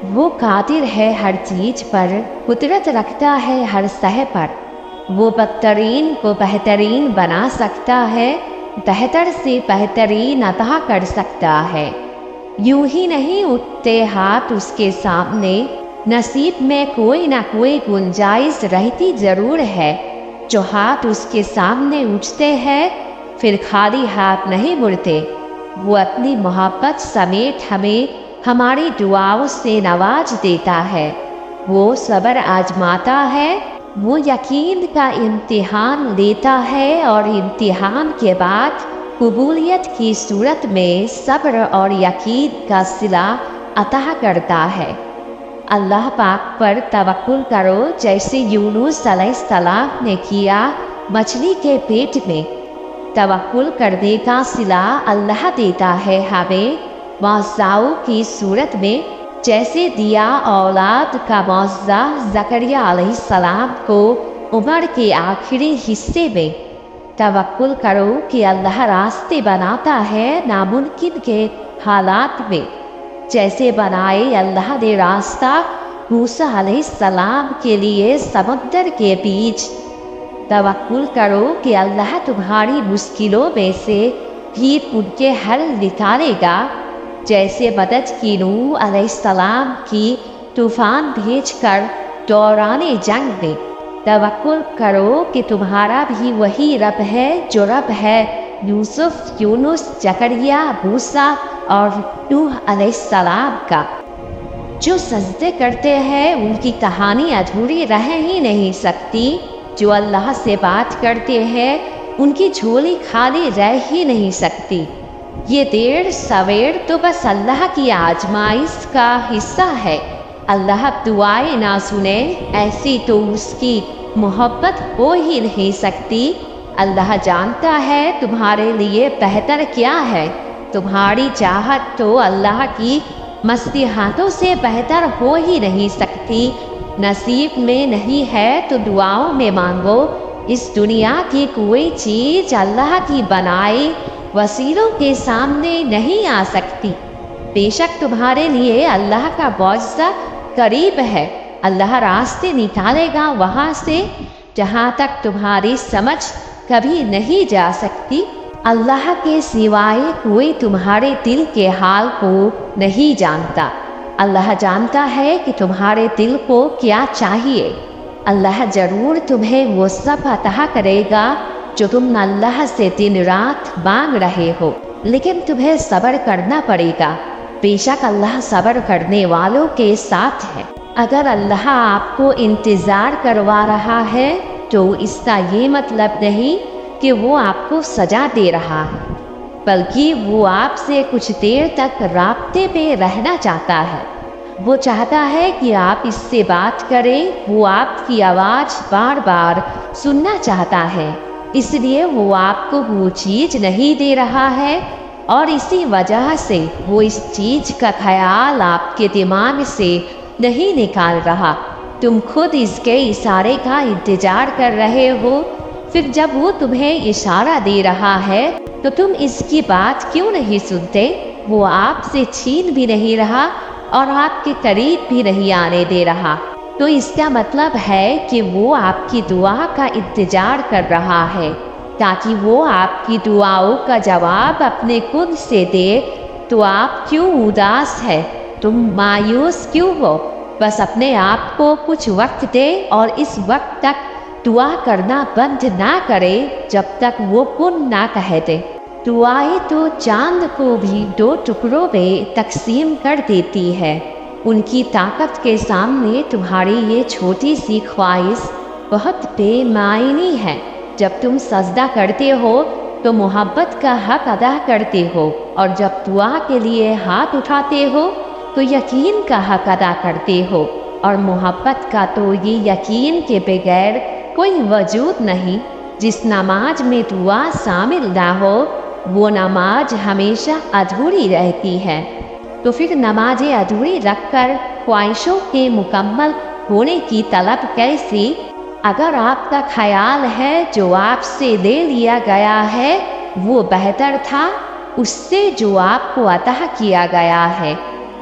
وہ قادر ہے ہر چیز پر، قدرت رکھتا ہے ہر سہ پر۔ وہ بدترین کو بہترین بنا سکتا ہے، بہتر سے بہترین عطا کر سکتا ہے۔ یوں ہی نہیں اٹھتے ہاتھ اس کے سامنے، نصیب میں کوئی نہ کوئی گنجائش رہتی ضرور ہے۔ جو ہاتھ اس کے سامنے اٹھتے ہیں پھر خالی ہاتھ نہیں مڑتے۔ وہ اپنی محبت سمیت ہمیں ہماری دعاؤں سے نواز دیتا ہے۔ وہ صبر آزماتا ہے، وہ یقین کا امتحان لیتا ہے اور امتحان کے بعد قبولیت کی صورت میں صبر اور یقین کا صلہ عطا کرتا ہے۔ اللہ پاک پر توکل کرو جیسے یونس علیہ السلام نے کیا مچھلی کے پیٹ میں۔ توکل کرنے کا صلہ اللہ دیتا ہے ہمیں معجزوں کی صورت میں، جیسے دیا اولاد کا معجزہ زکریہ علیہ السلام کو عمر کے آخری حصے میں۔ توکل کرو کہ اللہ راستے بناتا ہے ناممکن کے حالات میں، جیسے بنائے اللہ نے راستہ موسیٰ علیہ السلام کے لیے سمندر کے بیچ۔ توکل کرو کہ اللہ تمہاری مشکلوں میں سے بھی ان کے حل نکالے گا، جیسے مدد کی نوح علیہ السلام کی طوفان بھیج کر دوران جنگ میں۔ توکل کرو کہ تمہارا بھی وہی رب ہے جو رب ہے یوسف، یونس، زکریا، موسیٰ اور نوح علیہ السلام کا۔ جو سجدے کرتے ہیں ان کی کہانی ادھوری رہ ہی نہیں سکتی۔ جو اللہ سے بات کرتے ہیں ان کی جھولی خالی رہ ہی نہیں سکتی۔ یہ دیر سویر تو بس اللہ کی آزمائش کا حصہ ہے۔ اللہ دعائیں نہ سنے ایسی تو اس کی محبت ہو ہی نہیں سکتی۔ اللہ جانتا ہے تمہارے لیے بہتر کیا ہے۔ تمہاری چاہت تو اللہ کی مصلحتوں سے بہتر ہو ہی نہیں سکتی۔ نصیب میں نہیں ہے تو دعاؤں میں مانگو۔ اس دنیا کی کوئی چیز اللہ کی بنائی وسیلوں کے سامنے نہیں آ سکتی۔ بے شک تمہارے لیے اللہ کا معجزہ قریب ہے۔ اللہ راستے نکالے گا وہاں سے جہاں تک تمہاری سمجھ کبھی نہیں جا سکتی۔ اللہ کے سوائے کوئی تمہارے دل کے حال کو نہیں جانتا۔ اللہ جانتا ہے کہ تمہارے دل کو کیا چاہیے۔ اللہ ضرور تمہیں وہ سب عطا کرے گا جو تم اللہ سے دن رات مانگ رہے ہو، لیکن تمہیں صبر کرنا پڑے گا۔ بے شک اللہ صبر کرنے والوں کے ساتھ ہے۔ اگر اللہ آپ کو انتظار کروا رہا ہے تو اس کا یہ مطلب نہیں کہ وہ آپ کو سزا دے رہا ہے، بلکہ وہ آپ سے کچھ دیر تک رابطے پہ رہنا چاہتا ہے۔ وہ چاہتا ہے کہ آپ اس سے بات کریں، وہ آپ کی آواز بار بار سننا چاہتا ہے، اس لیے وہ آپ کو وہ چیز نہیں دے رہا ہے، اور اسی وجہ سے وہ اس چیز کا خیال آپ کے دماغ سے نہیں نکال رہا۔ تم خود اس کے اشارے کا انتظار کر رہے ہو، پھر جب وہ تمہیں اشارہ دے رہا ہے تو تم اس کی بات کیوں نہیں سنتے؟ وہ آپ سے چھین بھی نہیں رہا اور آپ کے قریب بھی نہیں آنے دے رہا، تو اس کا مطلب ہے کہ وہ آپ کی دعا کا انتظار کر رہا ہے تاکہ وہ آپ کی دعاؤں کا جواب اپنے خود سے دے۔ تو آپ کیوں اداس ہے؟ تم مایوس کیوں ہو؟ بس اپنے آپ کو کچھ وقت دے اور اس وقت تک دعا کرنا بند نہ کرے جب تک وہ کن نہ کہہ دے۔ دعائیں تو چاند کو بھی 2 ٹکڑوں میں تقسیم کر دیتی ہے۔ ان کی طاقت کے سامنے تمہاری یہ چھوٹی سی خواہش بہت بے معنی ہے۔ جب تم سجدہ کرتے ہو تو محبت کا حق ادا کرتے ہو، اور جب دعا کے لیے ہاتھ اٹھاتے ہو تو یقین کا حق ادا کرتے ہو، اور محبت کا تو یہ یقین کے بغیر کوئی وجود نہیں۔ جس نماز میں دعا شامل نہ ہو وہ نماز ہمیشہ ادھوری رہتی ہے۔ تو پھر نماز ادھوری رکھ کر خواہشوں کے مکمل ہونے کی طلب کیسی؟ اگر آپ کا خیال ہے جو آپ سے لے لیا گیا ہے وہ بہتر تھا اس سے جو آپ کو عطا کیا گیا ہے،